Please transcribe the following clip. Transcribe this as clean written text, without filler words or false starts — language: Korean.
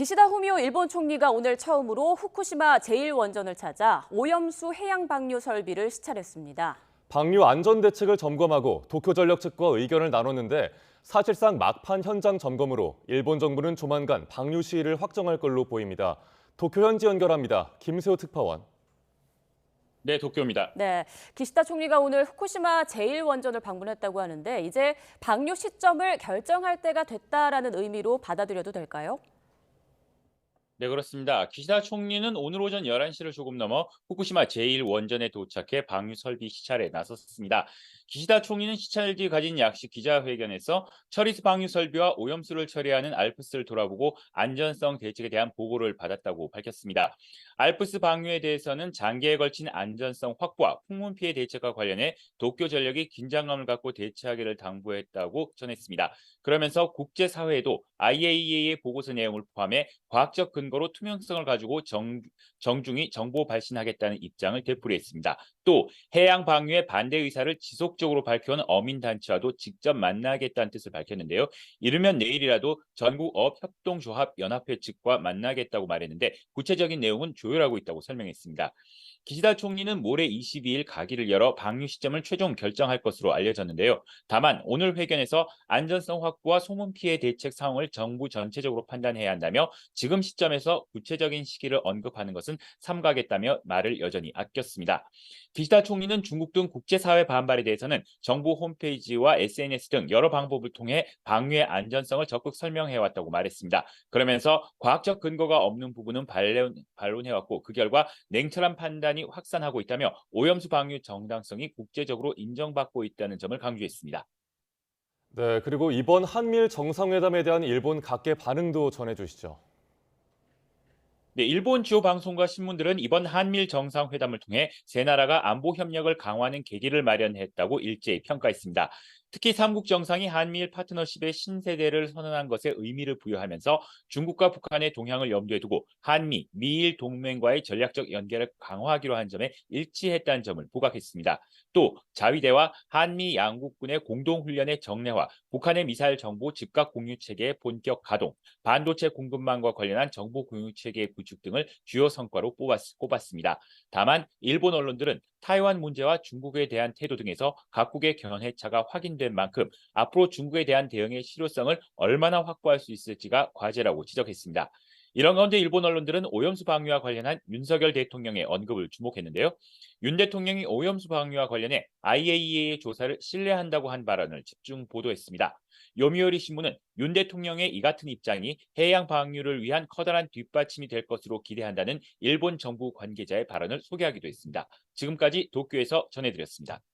기시다 후미오 일본 총리가 오늘 처음으로 후쿠시마 제1원전을 찾아 오염수 해양 방류 설비를 시찰했습니다. 방류 안전 대책을 점검하고 도쿄전력 측과 의견을 나눴는데 사실상 막판 현장 점검으로 일본 정부는 조만간 방류 시일을 확정할 걸로 보입니다. 도쿄 현지 연결합니다. 김세호 특파원. 네, 도쿄입니다. 네, 기시다 총리가 오늘 후쿠시마 제1원전을 방문했다고 하는데 이제 방류 시점을 결정할 때가 됐다라는 의미로 받아들여도 될까요? 네, 그렇습니다. 기시다 총리는 오늘 오전 11시를 조금 넘어 후쿠시마 제1원전에 도착해 방류 설비 시찰에 나섰습니다. 기시다 총리는 시찰 뒤 가진 약식 기자회견에서 처리수 방류 설비와 오염수를 처리하는 알프스를 돌아보고 안전성 대책에 대한 보고를 받았다고 밝혔습니다. 알프스 방류에 대해서는 장기에 걸친 안전성 확보와 풍문 피해 대책과 관련해 도쿄전력이 긴장감을 갖고 대처하기를 당부했다고 전했습니다. 그러면서 국제사회에도 IAEA의 보고서 내용을 포함해 과학적 근거로 투명성을 가지고 정중히 정보 발신하겠다는 입장을 되풀이했습니다. 또 해양 방류에 반대 의사를 지속적으로 밝혀온 어민단체와도 직접 만나겠다는 뜻을 밝혔는데요. 이르면 내일이라도 전국업협동조합 연합회 측과 만나겠다고 말했는데 구체적인 내용은 조율하고 있다고 설명했습니다. 기시다 총리는 모레 22일 가기를 열어 방류 시점을 최종 결정할 것으로 알려졌는데요. 다만 오늘 회견에서 안전성 확보와 소문 피해 대책 상황을 정부 전체적으로 판단해야 한다며 지금 시점에서 구체적인 시기를 언급하는 것은 삼가겠다며 말을 여전히 아꼈습니다. 기시다 총리는 중국 등 국제사회 반발에 대해서는 정부 홈페이지와 SNS 등 여러 방법을 통해 방류의 안전성을 적극 설명해왔다고 말했습니다. 그러면서 과학적 근거가 없는 부분은 반론해왔고 그 결과 냉철한 판단이 확산하고 있다며 오염수 방류 정당성이 국제적으로 인정받고 있다는 점을 강조했습니다. 네, 그리고 이번 한미일 정상회담에 대한 일본 각계 반응도 전해주시죠. 네, 일본 주요 방송과 신문들은 이번 한미일 정상회담을 통해 세 나라가 안보 협력을 강화하는 계기를 마련했다고 일제히 평가했습니다. 특히 삼국 정상이 한미일 파트너십의 신세대를 선언한 것에 의미를 부여하면서 중국과 북한의 동향을 염두에 두고 한미, 미일 동맹과의 전략적 연계를 강화하기로 한 점에 일치했다는 점을 부각했습니다. 또 자위대와 한미 양국군의 공동훈련의 정례화, 북한의 미사일 정보 즉각 공유 체계의 본격 가동, 반도체 공급망과 관련한 정보 공유 체계 구축 등을 주요 성과로 꼽았습니다. 다만 일본 언론들은 타이완 문제와 중국에 대한 태도 등에서 각국의 견해차가 확인된 만큼 앞으로 중국에 대한 대응의 실효성을 얼마나 확보할 수 있을지가 과제라고 지적했습니다. 이런 가운데 일본 언론들은 오염수 방류와 관련한 윤석열 대통령의 언급을 주목했는데요. 윤 대통령이 오염수 방류와 관련해 IAEA의 조사를 신뢰한다고 한 발언을 집중 보도했습니다. 요미우리 신문은 윤 대통령의 이 같은 입장이 해양 방류를 위한 커다란 뒷받침이 될 것으로 기대한다는 일본 정부 관계자의 발언을 소개하기도 했습니다. 지금까지 도쿄에서 전해드렸습니다.